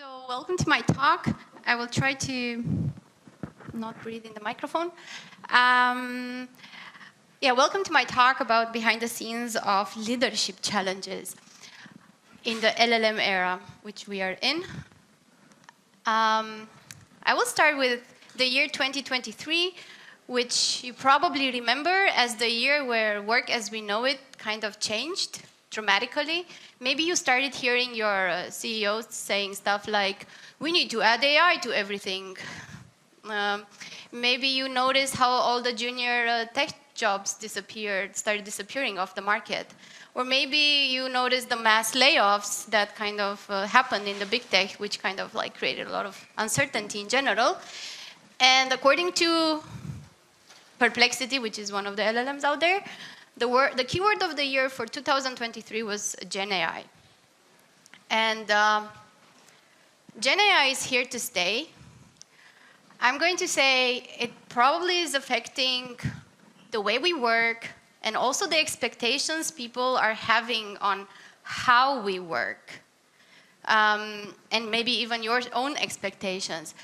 So welcome to my talk. I will try to not breathe in the microphone. Welcome to my talk about behind the scenes of leadership challenges in the LLM era, which we are in. I will start with the year 2023, which you probably remember as the year where work as we know it kind of changed dramatically. Maybe you started hearing your CEOs saying stuff like, we need to add AI to everything. Maybe you noticed how all the junior tech jobs started disappearing off the market. Or maybe you noticed the mass layoffs that kind of happened in the big tech, which kind of like created a lot of uncertainty in general. And according to Perplexity, which is one of the LLMs out there, the keyword of the year for 2023 was Gen AI. And Gen AI is here to stay. I'm going to say it probably is affecting the way we work and also the expectations people are having on how we work. And maybe even your own expectations.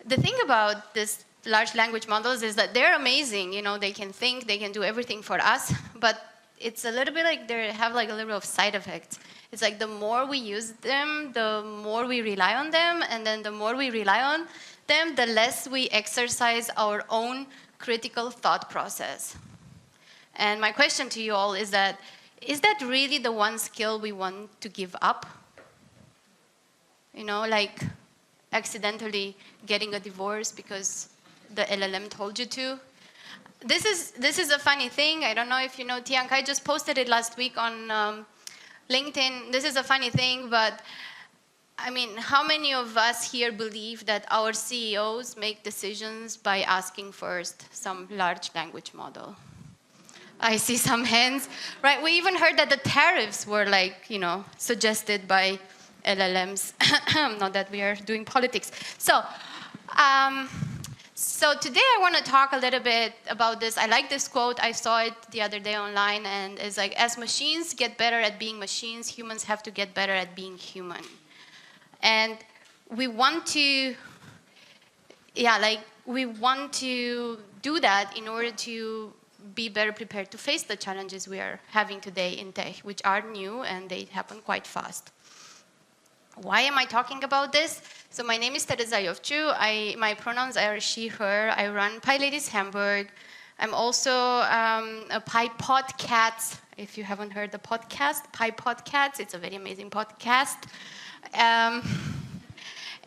The thing about this large language models is that they're amazing. You know, they can think, they can do everything for us, but it's a little bit like they have like a little bit of side effects. It's like the more we use them, the more we rely on them, and then the more we rely on them, the less we exercise our own critical thought process. And my question to you all is that really the one skill we want to give up? You know, like accidentally getting a divorce because the LLM told you to. This is a funny thing. I don't know if you know, Tiankai just posted it last week on LinkedIn. This is a funny thing, but I mean, how many of us here believe that our CEOs make decisions by asking first some large language model? I see some hands, right? We even heard that the tariffs were like, you know, suggested by LLMs. Not that we are doing politics. So today I want to talk a little bit about this. I like this quote. I saw it the other day online, and it's like, as machines get better at being machines, humans have to get better at being human. And we want to, we want to do that in order to be better prepared to face the challenges we are having today in tech, which are new and they happen quite fast. Why am I talking about this? So my name is Tereza Iofciu. My pronouns are she, her. I run PyLadies Hamburg. I'm also a PyPodcats. If you haven't heard the podcast, PyPodcats, it's a very amazing podcast.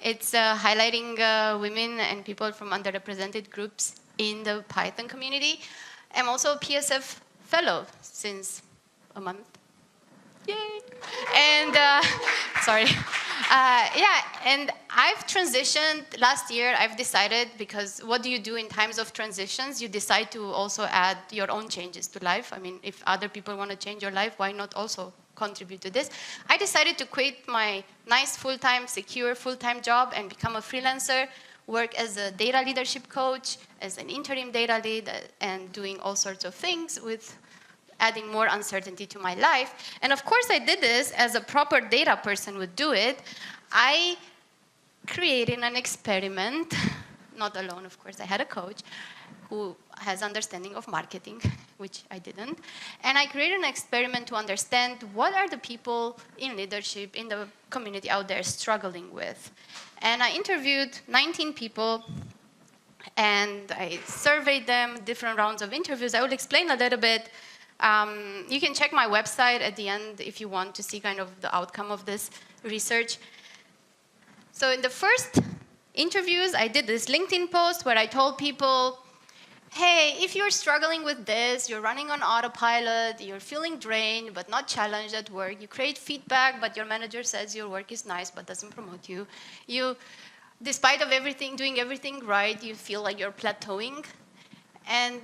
It's highlighting women and people from underrepresented groups in the Python community. I'm also a PSF fellow since a month. Yay! And sorry. And I've transitioned last year. I've decided, because what do you do in times of transitions? You decide to also add your own changes to life. I mean, if other people want to change your life, why not also contribute to this? I decided to quit my nice full-time, secure full-time job and become a freelancer, work as a data leadership coach, as an interim data lead, and doing all sorts of things with adding more uncertainty to my life. And of course, I did this as a proper data person would do it. I created an experiment, not alone, of course. I had a coach who has understanding of marketing, which I didn't. And I created an experiment to understand what are the people in leadership, in the community out there struggling with. And I interviewed 19 people, and I surveyed them, different rounds of interviews. I will explain a little bit. You can check my website at the end if you want to see kind of the outcome of this research. So in the first interviews, I did this LinkedIn post where I told people, hey, if you're struggling with this, you're running on autopilot, you're feeling drained but not challenged at work, you create feedback, but your manager says your work is nice but doesn't promote you. Despite of everything, doing everything right, you feel like you're plateauing. And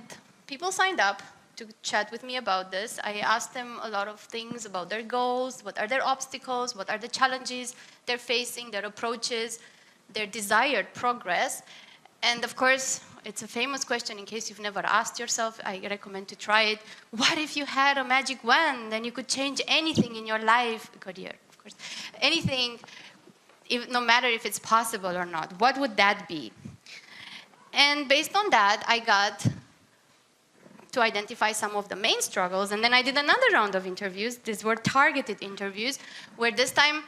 people signed up to chat with me about this. I asked them a lot of things about their goals, what are their obstacles, what are the challenges they're facing, their approaches, their desired progress. And of course, it's a famous question. In case you've never asked yourself, I recommend to try it. What if you had a magic wand and you could change anything in your life, career, of course, anything no matter if it's possible or not. What would that be? And based on that, I got to identify some of the main struggles. And then I did another round of interviews. These were targeted interviews, where this time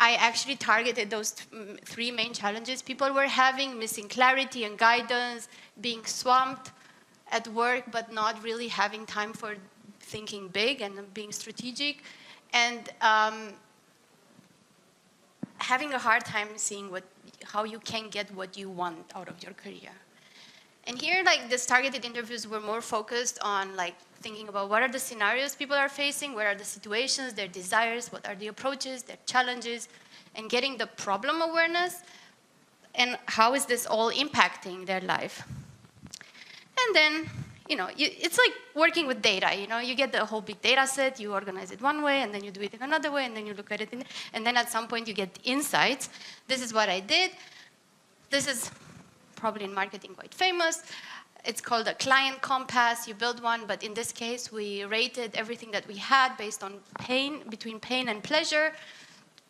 I actually targeted those three main challenges people were having: missing clarity and guidance, being swamped at work, but not really having time for thinking big and being strategic, and having a hard time seeing how you can get what you want out of your career. And here, like, these targeted interviews were more focused on, like, thinking about what are the scenarios people are facing, what are the situations, their desires, what are the approaches, their challenges, and getting the problem awareness, and how is this all impacting their life. And then, it's like working with data. You get the whole big data set, you organize it one way, and then you do it in another way, and then you look at it, and then at some point you get insights. This is what I did. This is probably in marketing quite famous. It's called a client compass. You build one, but in this case, we rated everything that we had based on between pain and pleasure,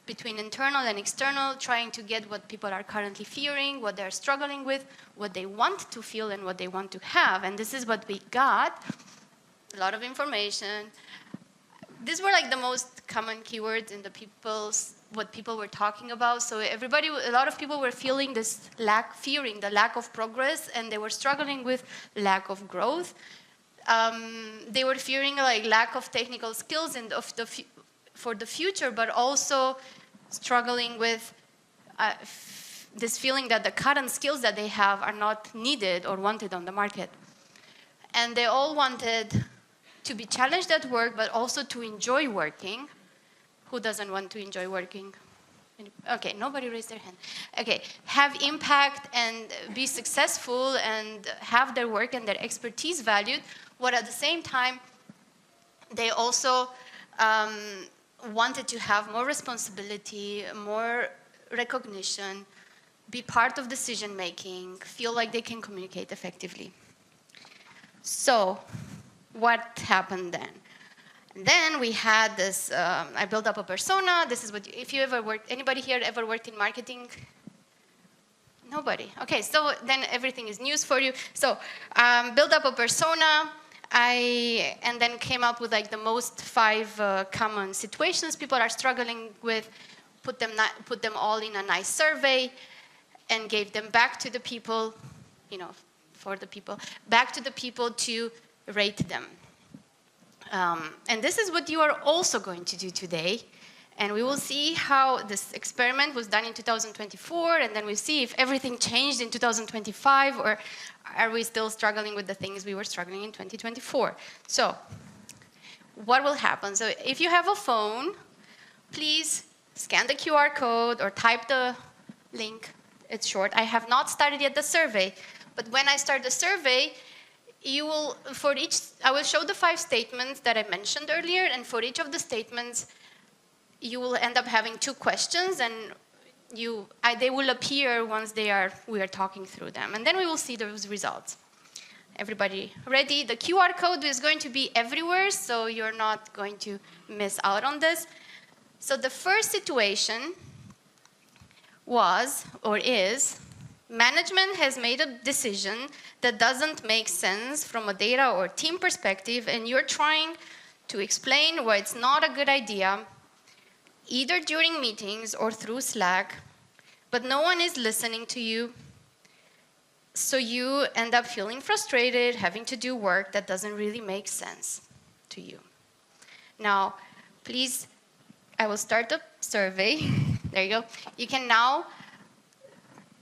between internal and external, trying to get what people are currently fearing, what they're struggling with, what they want to feel, and what they want to have. And this is what we got. A lot of information. These were like the most common keywords in what people were talking about. So a lot of people were feeling this fearing the lack of progress, and they were struggling with lack of growth. They were fearing like lack of technical skills for the future, but also struggling with this feeling that the current skills that they have are not needed or wanted on the market. And they all wanted to be challenged at work, but also to enjoy working. Who doesn't want to enjoy working? Okay, nobody raised their hand. Okay, have impact and be successful and have their work and their expertise valued, but at the same time, they also wanted to have more responsibility, more recognition, be part of decision making, feel like they can communicate effectively. So, what happened then? Then we had this, I built up a persona. This is what, if you ever worked, anybody here ever worked in marketing? Nobody. Okay, so then everything is news for you. So build up a persona. And then came up with like the most 5 common situations people are struggling with, put them all in a nice survey, and gave them back to the people, back to the people to rate them. And this is what you are also going to do today. And we will see how this experiment was done in 2024, and then we'll see if everything changed in 2025, or are we still struggling with the things we were struggling in 2024. So what will happen? So if you have a phone, please scan the QR code or type the link. It's short. I have not started yet the survey, but when I start the survey, I will show the 5 statements that I mentioned earlier, and for each of the statements, you will end up having 2 questions, and they will appear once we are talking through them, and then we will see those results. Everybody ready? The QR code is going to be everywhere, so you're not going to miss out on this. So the first situation was, or is, management has made a decision that doesn't make sense from a data or team perspective, and you're trying to explain why it's not a good idea, either during meetings or through Slack, but no one is listening to you, so you end up feeling frustrated, having to do work that doesn't really make sense to you. Now, please, I will start the survey. There you go. You can now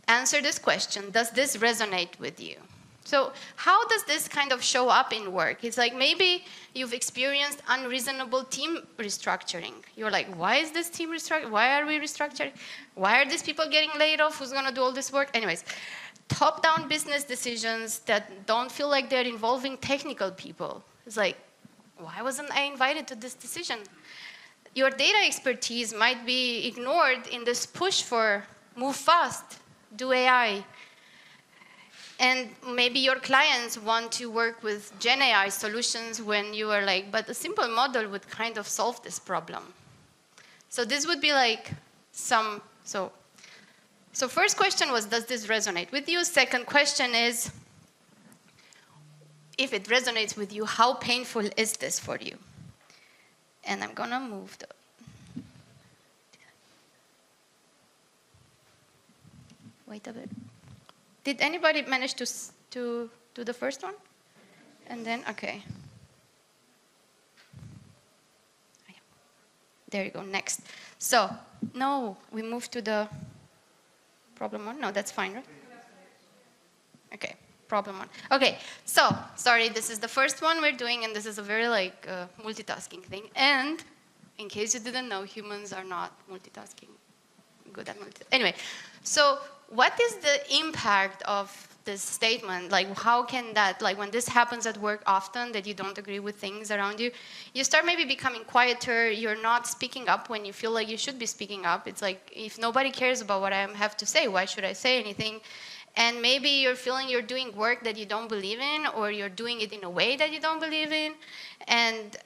answer this question. Does this resonate with you? So how does this kind of show up in work? It's like maybe you've experienced unreasonable team restructuring. You're like, why is this team restructuring? Why are we restructuring? Why are these people getting laid off? Who's going to do all this work? Anyways, top-down business decisions that don't feel like they're involving technical people. It's like, why wasn't I invited to this decision? Your data expertise might be ignored in this push for move fast, do AI. And maybe your clients want to work with Gen AI solutions when you are like, but a simple model would kind of solve this problem. So this would be like So first question was, does this resonate with you? Second question is, if it resonates with you, how painful is this for you? And I'm gonna move the... Wait a bit. Did anybody manage to do the first one? And then, okay. There you go, next. So, no, we moved to the problem one? No, that's fine, right? Okay, problem one. Okay, so, sorry, this is the first one we're doing, and this is a very, like, multitasking thing. And, in case you didn't know, humans are not multitasking. Good at multitasking. Anyway, so what is the impact of this statement? Like, how can that, like, when this happens at work often, that you don't agree with things around you, you start maybe becoming quieter, you're not speaking up when you feel like you should be speaking up. It's like, if nobody cares about what I have to say, why should I say anything? And maybe you're feeling you're doing work that you don't believe in, or you're doing it in a way that you don't believe in. And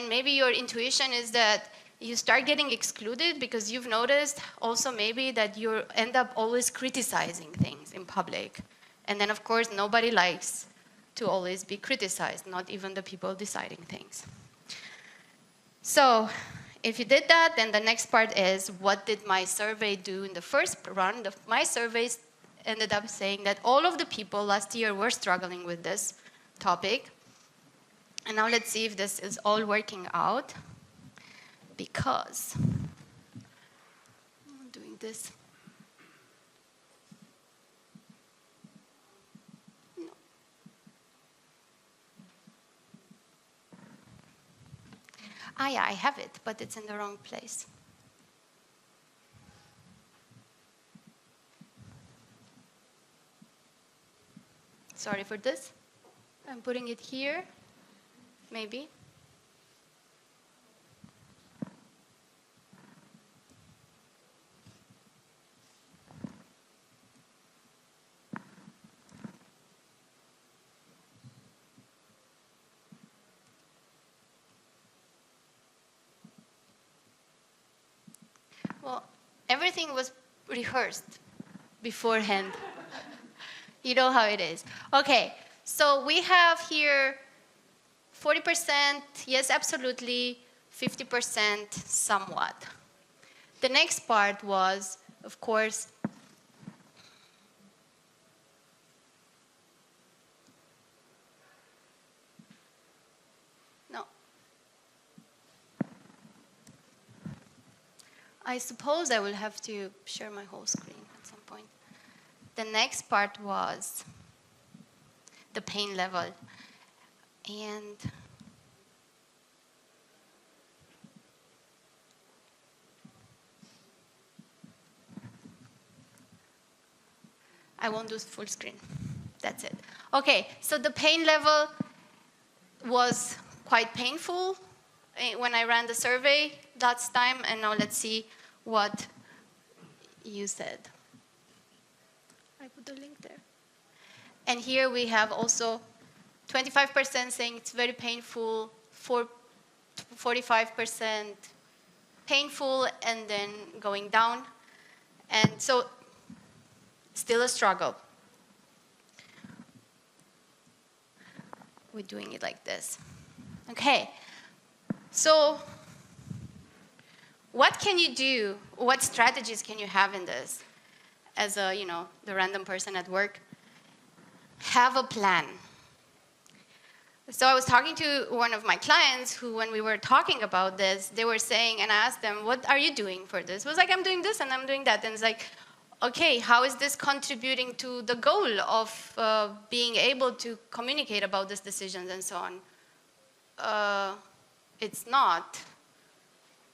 maybe your intuition is that you start getting excluded because you've noticed also maybe that you end up always criticizing things in public. And then, of course, nobody likes to always be criticized, not even the people deciding things. So if you did that, then the next part is, what did my survey do in the first run? My surveys ended up saying that all of the people last year were struggling with this topic. And now let's see if this is all working out. Because I'm doing this. No. Ah, yeah, I have it, but it's in the wrong place. Sorry for this. I'm putting it here, maybe. Well, everything was rehearsed beforehand. You know how it is. Okay, so we have here 40%, yes, absolutely, 50%, somewhat. The next part was, of course, no. I suppose I will have to share my whole screen at some point. The next part was the pain level. And I won't do full screen. That's it. Okay, so the pain level was quite painful when I ran the survey last time, and now let's see what you said. I put the link there. And here we have also 25% saying it's very painful, 45% painful, and then going down. And so, still a struggle. We're doing it like this. Okay, so what can you do? What strategies can you have in this? As a, the random person at work, have a plan. So I was talking to one of my clients who, when we were talking about this, they were saying, and I asked them, what are you doing for this? It was like, I'm doing this and I'm doing that. And it's like, okay, how is this contributing to the goal of being able to communicate about these decisions and so on? It's not.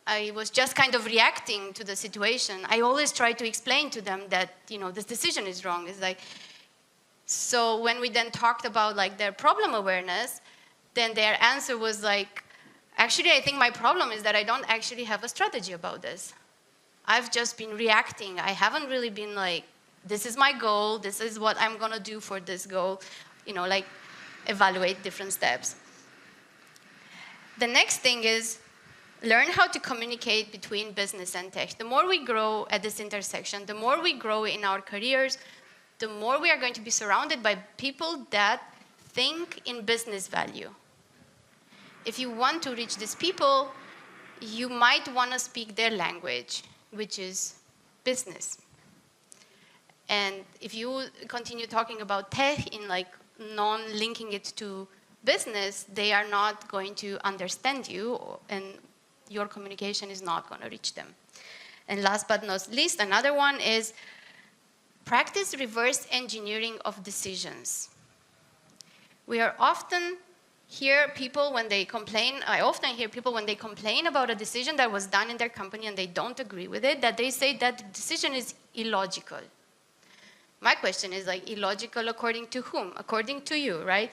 I was just kind of reacting to the situation. I always try to explain to them that, this decision is wrong. It's like, so when we then talked about like their problem awareness, then their answer was like, actually, I think my problem is that I don't actually have a strategy about this. I've just been reacting. I haven't really been like, this is my goal. This is what I'm going to do for this goal. Like evaluate different steps. The next thing is, Learn how to communicate between business and tech. The more we grow at this intersection, the more we grow in our careers, the more we are going to be surrounded by people that think in business value. If you want to reach these people, you might want to speak their language, which is business. And if you continue talking about tech in like non-linking it to business, they are not going to understand you, and your communication is not going to reach them. And last but not least, another one is practice reverse engineering of decisions. We are often hear people when they complain, I often hear people when they complain about a decision that was done in their company and they don't agree with it, that they say that the decision is illogical. My question is like, illogical according to whom? According to you, right?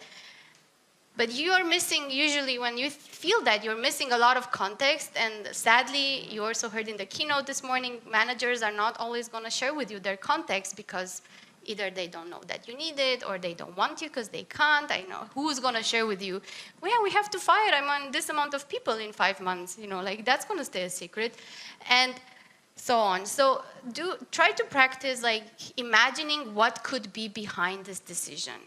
But you are missing, usually when you feel that, you're missing a lot of context, and sadly, you also heard in the keynote this morning, managers are not always going to share with you their context because either they don't know that you need it, or they don't want you because they can't. I know who's going to share with you. Well, yeah, we have to fire this amount of people in 5 months. You know, like that's going to stay a secret, and so on. So try to practice like imagining what could be behind this decision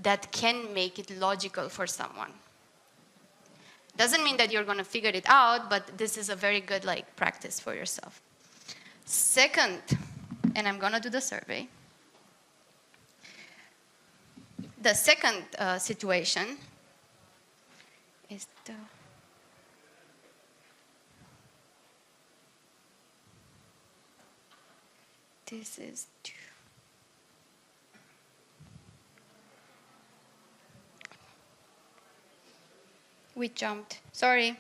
that can make it logical for someone. Doesn't mean that you're going to figure it out, but this is a very good like practice for yourself. Second, and I'm going to do the survey. The second situation is this is we jumped. Sorry.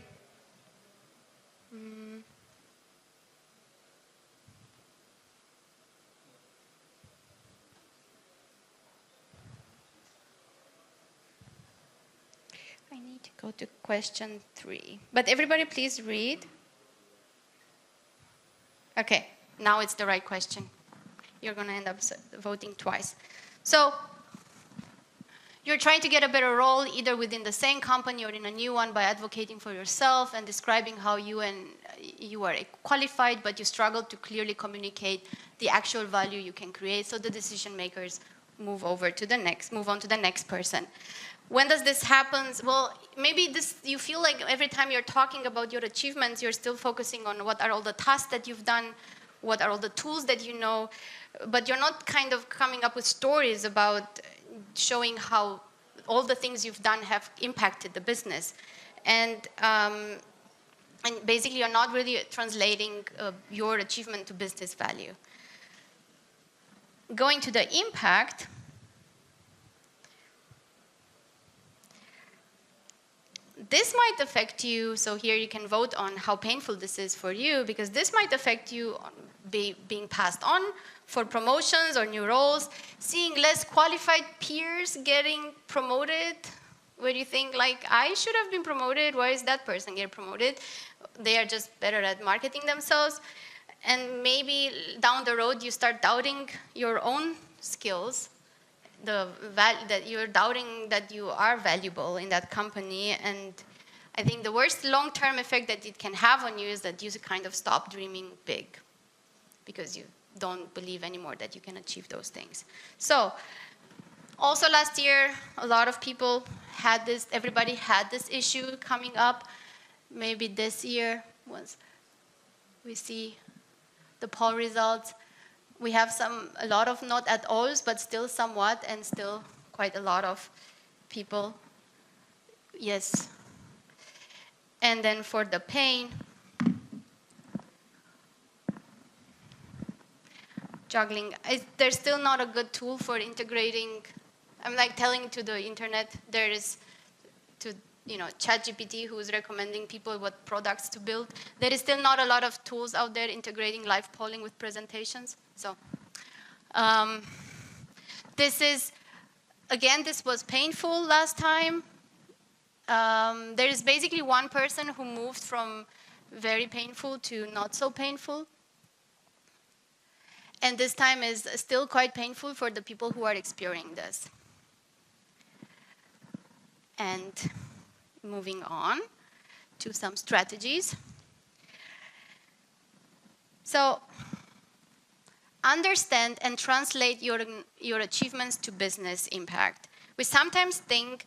I need to go to question 3. But everybody please read. Okay, now it's the right question. You're going to end up voting twice. So you're trying to get a better role either within the same company or in a new one by advocating for yourself and describing how you are qualified, but you struggle to clearly communicate the actual value you can create, so the decision makers move on to the next person. When does this happen? Well, maybe you feel like every time you're talking about your achievements, you're still focusing on what are all the tasks that you've done, what are all the tools that you know, but you're not kind of coming up with stories about showing how all the things you've done have impacted the business. And basically you're not really translating your achievement to business value. Going to the impact, this might affect you, so here you can vote on how painful this is for you, because this might affect you on being passed on for promotions or new roles, seeing less qualified peers getting promoted, where you think, like, I should have been promoted, why is that person getting promoted? They are just better at marketing themselves. And maybe down the road you start doubting your own skills, that you're doubting that you are valuable in that company. And I think the worst long-term effect that it can have on you is that you kind of stop dreaming big because you don't believe anymore that you can achieve those things. So also last year, a lot of people had this, everybody had this issue coming up. Maybe this year, once we see the poll results, we have a lot of not at alls, but still somewhat, and still quite a lot of people, yes. And then for the pain, juggling, there's still not a good tool for integrating. I'm like telling to the internet, there is to, ChatGPT, who is recommending people what products to build. There is still not a lot of tools out there integrating live polling with presentations. So this was painful last time. There is basically one person who moved from very painful to not so painful. And this time is still quite painful for the people who are experiencing this. And moving on to some strategies. So understand and translate your achievements to business impact. We sometimes think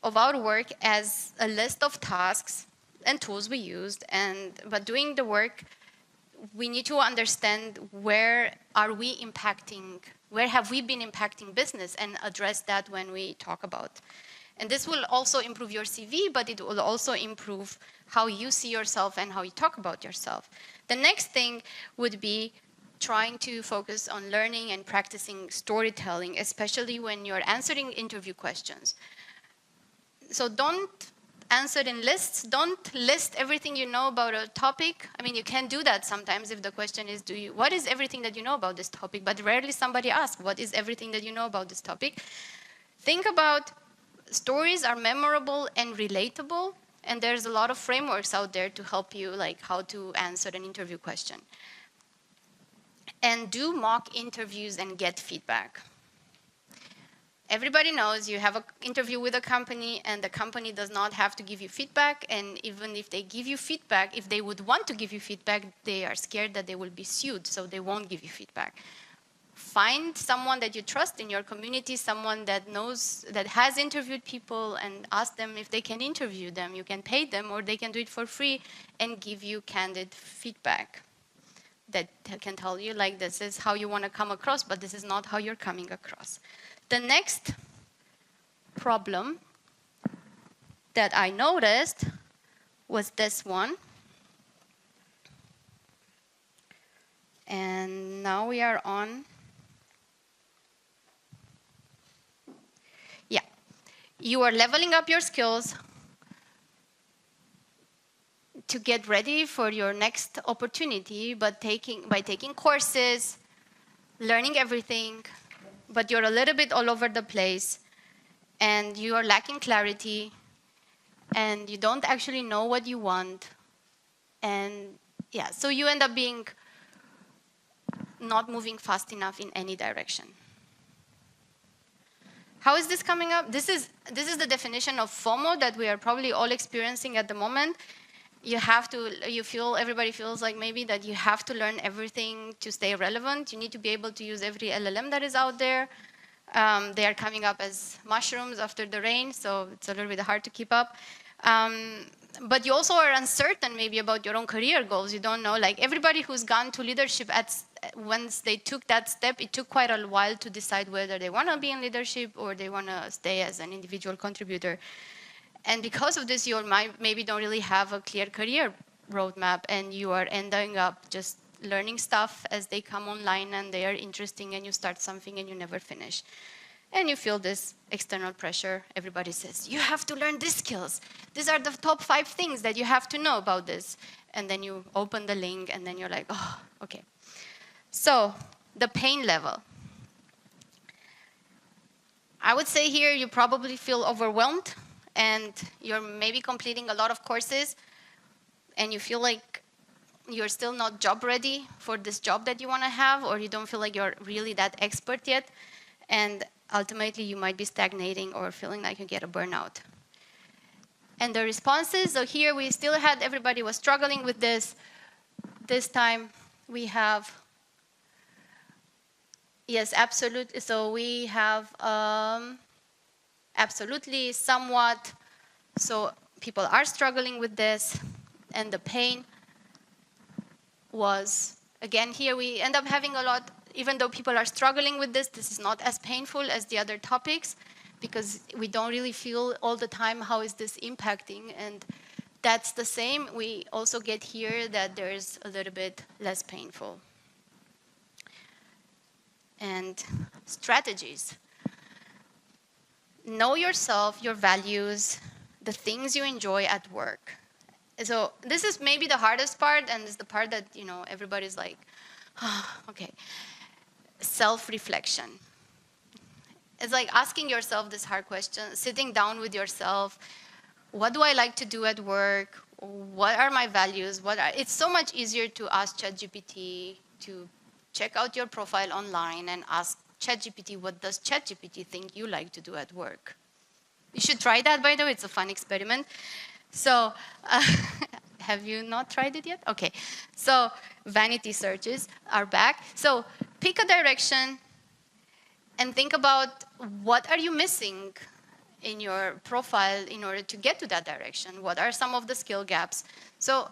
of our work as a list of tasks and tools we used, but doing the work, we need to understand where are we impacting, where have we been impacting business, and address that when we talk about. And this will also improve your CV, but it will also improve how you see yourself and how you talk about yourself. The next thing would be trying to focus on learning and practicing storytelling, especially when you're answering interview questions. So don't answer in lists. Don't list everything you know about a topic. I mean, you can do that sometimes if the question is, what is everything that you know about this topic? But rarely somebody asks, what is everything that you know about this topic? Think about stories are memorable and relatable, and there's a lot of frameworks out there to help you, like how to answer an interview question. And do mock interviews and get feedback. Everybody knows you have an interview with a company, and the company does not have to give you feedback. And even if they give you feedback, if they would want to give you feedback, they are scared that they will be sued, so they won't give you feedback. Find someone that you trust in your community, someone that knows, that has interviewed people, and ask them if they can interview them. You can pay them, or they can do it for free and give you candid feedback that can tell you, like, this is how you want to come across, but this is not how you're coming across. The next problem that I noticed was this one. And now we are on. Yeah. You are leveling up your skills to get ready for your next opportunity, but by taking courses, learning everything, but you're a little bit all over the place, and you are lacking clarity, and you don't actually know what you want. And yeah, so you end up being not moving fast enough in any direction. How is this coming up? This is the definition of FOMO that we are probably all experiencing at the moment. Everybody feels like maybe that you have to learn everything to stay relevant. You need to be able to use every LLM that is out there. They are coming up as mushrooms after the rain, so it's a little bit hard to keep up. But you also are uncertain maybe about your own career goals. You don't know, like everybody who's gone to leadership, once they took that step, it took quite a while to decide whether they want to be in leadership or they want to stay as an individual contributor. And because of this, you maybe don't really have a clear career roadmap, and you are ending up just learning stuff as they come online and they are interesting, and you start something and you never finish. And you feel this external pressure. Everybody says, you have to learn these skills. These are the top 5 things that you have to know about this. And then you open the link and then you're like, oh, okay. So the pain level. I would say here you probably feel overwhelmed, and you're maybe completing a lot of courses, and you feel like you're still not job ready for this job that you want to have, or you don't feel like you're really that expert yet, and ultimately you might be stagnating or feeling like you get a burnout. And the responses, so here we still had, everybody was struggling with this. This time we have, yes, absolutely. So we have absolutely, somewhat. So people are struggling with this, and the pain was, again, here we end up having a lot, even though people are struggling with this is not as painful as the other topics, because we don't really feel all the time how is this impacting, and that's the same. We also get here that there's a little bit less painful. And strategies. Know yourself, your values, the things you enjoy at work. So this is maybe the hardest part, and it's the part that, everybody's like, oh, okay. Self-reflection. It's like asking yourself this hard question, sitting down with yourself. What do I like to do at work? What are my values? It's so much easier to ask ChatGPT to check out your profile online and ask ChatGPT, what does ChatGPT think you like to do at work? You should try that, by the way. It's a fun experiment. So, have you not tried it yet? Okay. So, vanity searches are back. So, pick a direction and think about what are you missing in your profile in order to get to that direction? What are some of the skill gaps? So,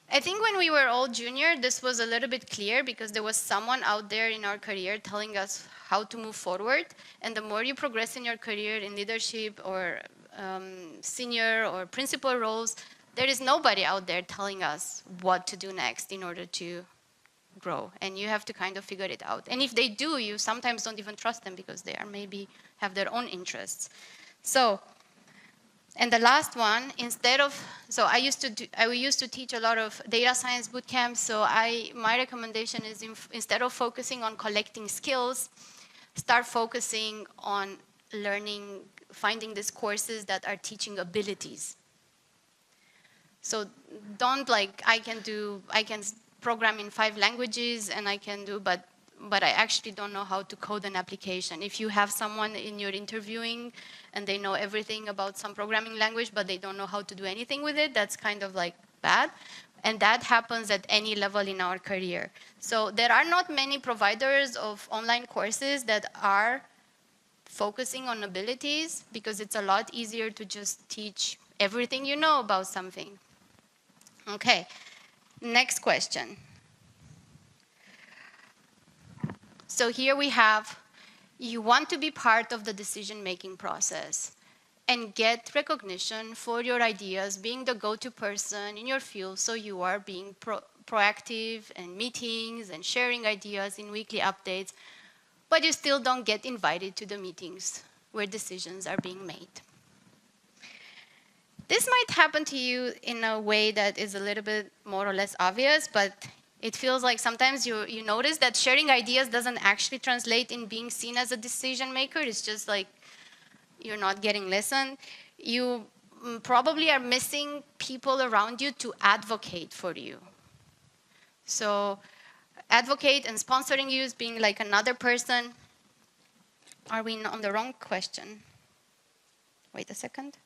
I think when we were all junior, this was a little bit clear because there was someone out there in our career telling us how to move forward. And the more you progress in your career in leadership or senior or principal roles, there is nobody out there telling us what to do next in order to grow. And you have to kind of figure it out. And if they do, you sometimes don't even trust them because they are maybe have their own interests. So, and the last one, so I used to teach a lot of data science boot camps. So my recommendation is instead of focusing on collecting skills, start focusing on learning, finding these courses that are teaching abilities. So don't like, I can program in 5 languages and I can do, but I actually don't know how to code an application. If you have someone in your interviewing and they know everything about some programming language, but they don't know how to do anything with it, that's kind of like bad. And that happens at any level in our career. So there are not many providers of online courses that are focusing on abilities because it's a lot easier to just teach everything you know about something. Okay, next question. So here we have, you want to be part of the decision-making process and get recognition for your ideas, being the go-to person in your field, so you are being proactive in meetings and sharing ideas in weekly updates, but you still don't get invited to the meetings where decisions are being made. This might happen to you in a way that is a little bit more or less obvious, but it feels like sometimes you notice that sharing ideas doesn't actually translate in being seen as a decision maker. It's just like you're not getting listened. You probably are missing people around you to advocate for you. So advocate and sponsoring you is being like another person. Are we on the wrong question? Wait a second.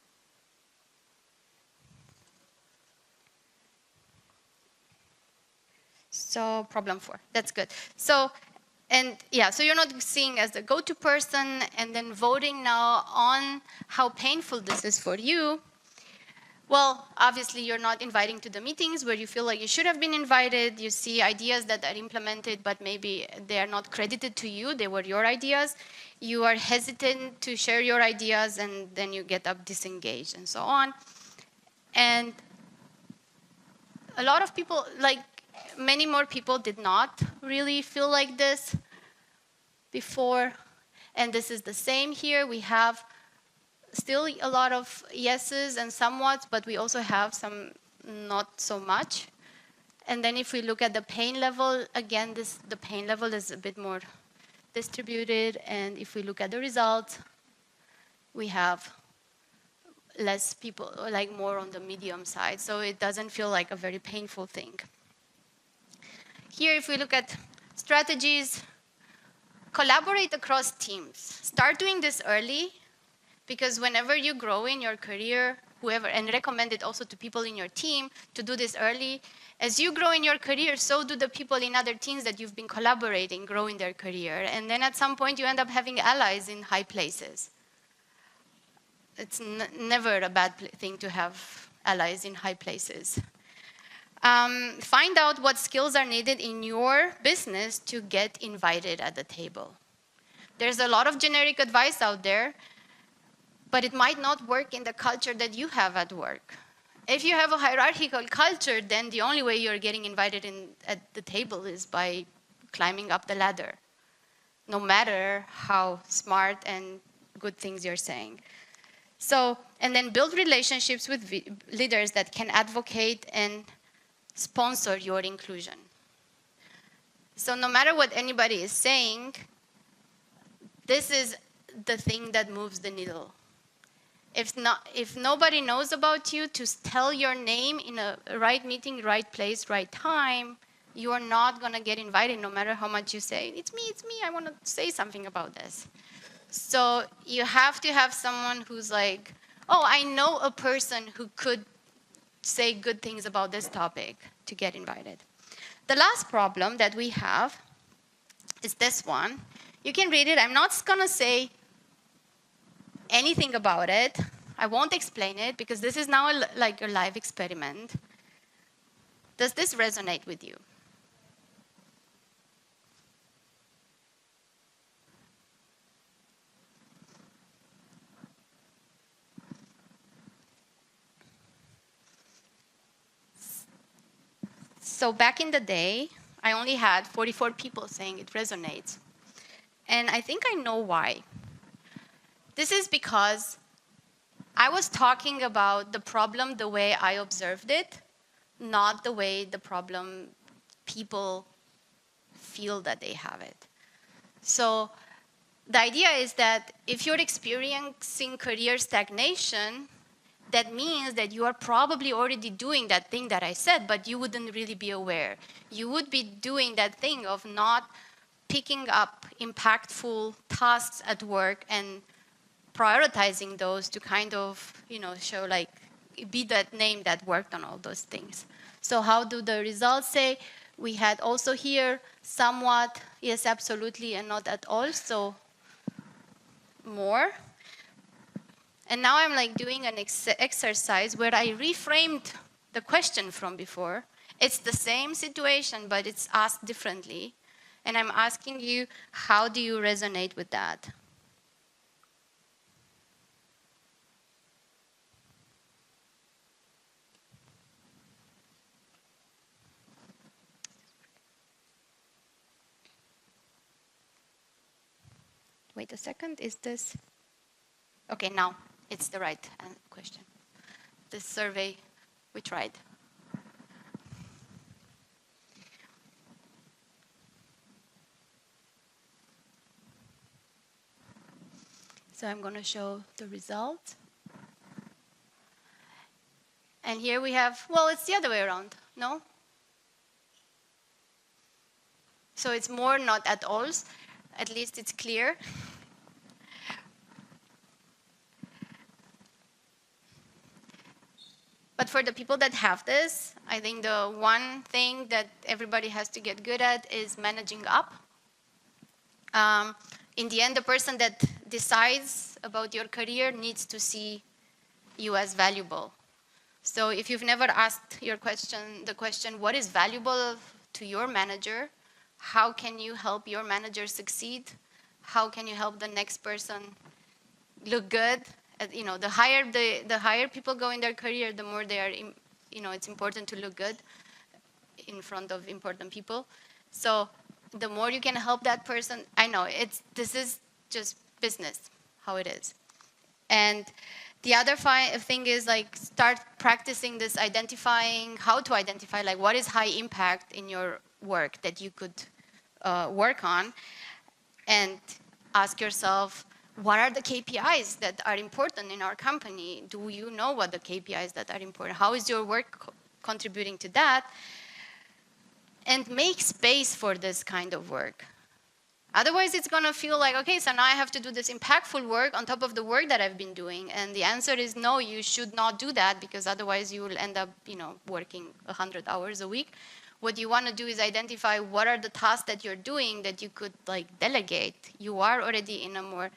So problem 4, that's good. So, and yeah, so you're not seeing as the go-to person and then voting now on how painful this is for you. Well, obviously you're not inviting to the meetings where you feel like you should have been invited. You see ideas that are implemented, but maybe they are not credited to you. They were your ideas. You are hesitant to share your ideas and then you get up disengaged and so on. And a lot of people, like many more people did not really feel like this before. And this is the same here. We have still a lot of yeses and somewhat, but we also have some not so much. And then if we look at the pain level, again, the pain level is a bit more distributed. And if we look at the results, we have less people, like more on the medium side. So it doesn't feel like a very painful thing. Here, if we look at strategies, collaborate across teams. Start doing this early, because whenever you grow in your career, whoever, and recommend it also to people in your team to do this early. As you grow in your career, so do the people in other teams that you've been collaborating grow in their career. And then at some point, you end up having allies in high places. It's never a bad thing to have allies in high places. Find out what skills are needed in your business to get invited at the table. There's a lot of generic advice out there, but it might not work in the culture that you have at work. If you have a hierarchical culture, then the only way you're getting invited in at the table is by climbing up the ladder, no matter how smart and good things you're saying. So, and then build relationships with leaders that can advocate and sponsor your inclusion. So no matter what anybody is saying, this is the thing that moves the needle. If nobody knows about you, to tell your name in a right meeting, right place, right time, you are not going to get invited no matter how much you say, it's me, I want to say something about this. So you have to have someone who's like, oh, I know a person who could say good things about this topic to get invited. The last problem that we have is this one. You can read it. I'm not going to say anything about it. I won't explain it because this is now like a live experiment. Does this resonate with you? So back in the day, I only had 44 people saying it resonates. And I think I know why. This is because I was talking about the problem the way I observed it, not the way the problem people feel that they have it. So the idea is that if you're experiencing career stagnation, that means that you are probably already doing that thing that I said, but you wouldn't really be aware. You would be doing that thing of not picking up impactful tasks at work and prioritizing those to kind of, show like, be that name that worked on all those things. So how do the results say? We had also here somewhat, yes, absolutely, and not at all, so more. And now I'm like doing an exercise where I reframed the question from before. It's the same situation, but it's asked differently. And I'm asking you, how do you resonate with that? Wait a second, is this? Okay, now it's the right question. This survey, we tried. So I'm going to show the result. And here we have, well, it's the other way around, no? So it's more not at all. At least it's clear. But for the people that have this, I think the one thing that everybody has to get good at is managing up. In the end, the person that decides about your career needs to see you as valuable. So if you've never asked the question, what is valuable to your manager? How can you help your manager succeed? How can you help the next person look good? The higher people go in their career, the more they are, it's important to look good in front of important people. So the more you can help that person, I know this is just business, how it is. And the other thing is like start practicing this how to identify like what is high impact in your work that you could work on, and ask yourself, what are the KPIs that are important in our company? Do you know what the KPIs that are important? How is your work contributing to that? And make space for this kind of work. Otherwise, it's going to feel like, okay, so now I have to do this impactful work on top of the work that I've been doing. And the answer is no, you should not do that, because otherwise you will end up, working 100 hours a week. What you want to do is identify what are the tasks that you're doing that you could like delegate. You are already in a more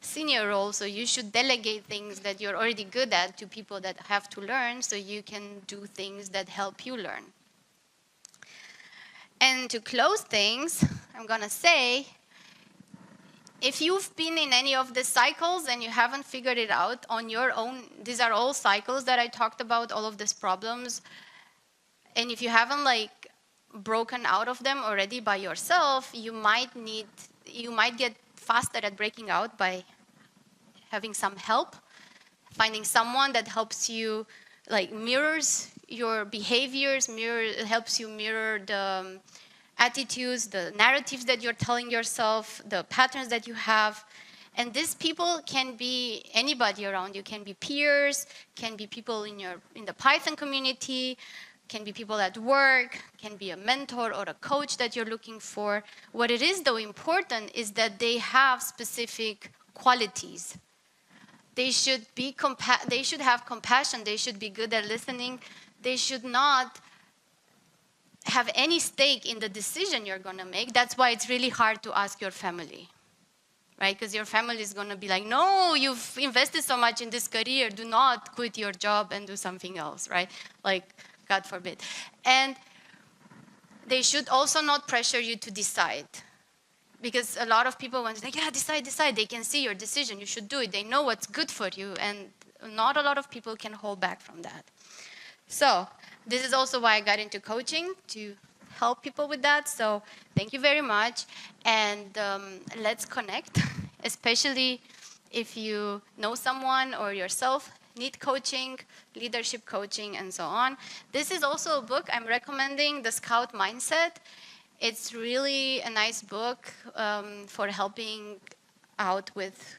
senior role, so you should delegate things that you're already good at to people that have to learn, so you can do things that help you learn. And to close things, I'm going to say, if you've been in any of the cycles and you haven't figured it out on your own, these are all cycles that I talked about, all of these problems. And if you haven't like broken out of them already by yourself, you might get faster at breaking out by having some help, finding someone that helps you, like mirrors your behaviors, helps you mirror the attitudes, the narratives that you're telling yourself, the patterns that you have. And these people can be anybody around you. Can be peers, can be people in the Python community, can be people at work, can be a mentor or a coach that you're looking for. What it is, though, important is that they have specific qualities They should have compassion. They should be good at listening. They should not have any stake in the decision you're going to make. That's why it's really hard to ask your family, right? Because your family is going to be like, no, you've invested so much in this career. Do not quit your job and do something else, right? Like, God forbid. And they should also not pressure you to decide. Because a lot of people want to say, yeah, decide. They can see your decision. You should do it. They know what's good for you. And not a lot of people can hold back from that. So this is also why I got into coaching, to help people with that. So thank you very much. And let's connect, especially if you know someone or yourself need coaching, leadership coaching, and so on. This is also a book I'm recommending, The Scout Mindset. It's really a nice book for helping out with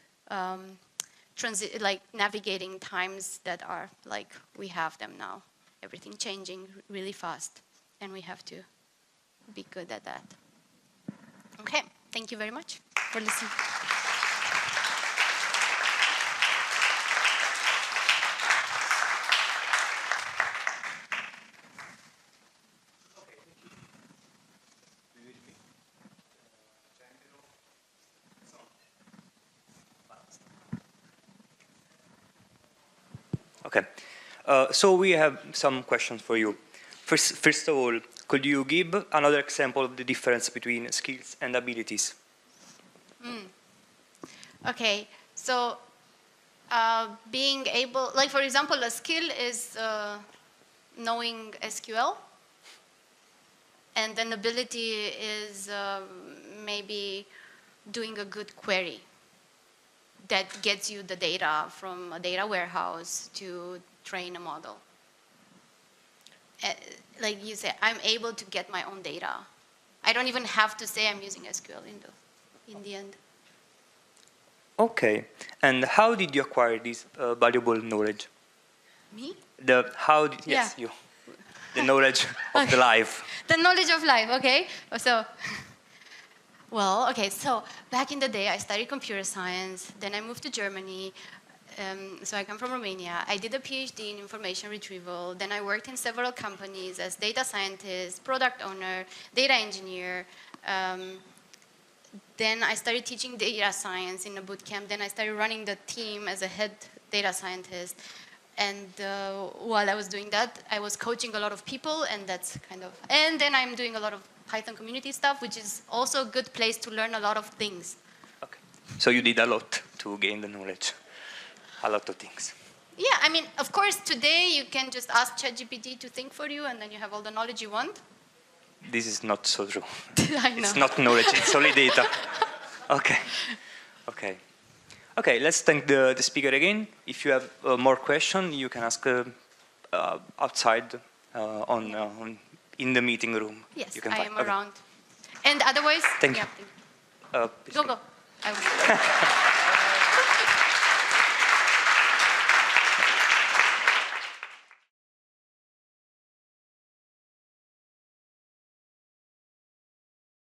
like navigating times that are like we have them now. Everything changing really fast, and we have to be good at that. Okay, thank you very much for listening. Okay, so we have some questions for you. First of all, could you give another example of the difference between skills and abilities? Okay, so being able, like for example, a skill is knowing SQL, and an ability is maybe doing a good query that gets you the data from a data warehouse to train a model. Like you say, I'm able to get my own data. I don't even have to say I'm using SQL in the end. Okay, and how did you acquire this valuable knowledge? Me? Yes, you. The knowledge of the life. The knowledge of life, okay. So, well, okay, so back in the day, I studied computer science, then I moved to Germany, so I come from Romania. I did a PhD in information retrieval, then I worked in several companies as data scientist, product owner, data engineer, then I started teaching data science in a boot camp, then I started running the team as a head data scientist, and while I was doing that, I was coaching a lot of people, and that's kind of, and then I'm doing a lot of Python community stuff, which is also a good place to learn a lot of things. Okay. So you did a lot to gain the knowledge, a lot of things. Yeah, I mean, of course, today you can just ask ChatGPT to think for you, and then you have all the knowledge you want. This is not so true. I know. It's not knowledge, it's only data. Okay. Okay. Okay, let's thank the speaker again. If you have more questions, you can ask outside in the meeting room. Yes, you can I am around. And otherwise, thank you. Go. I will.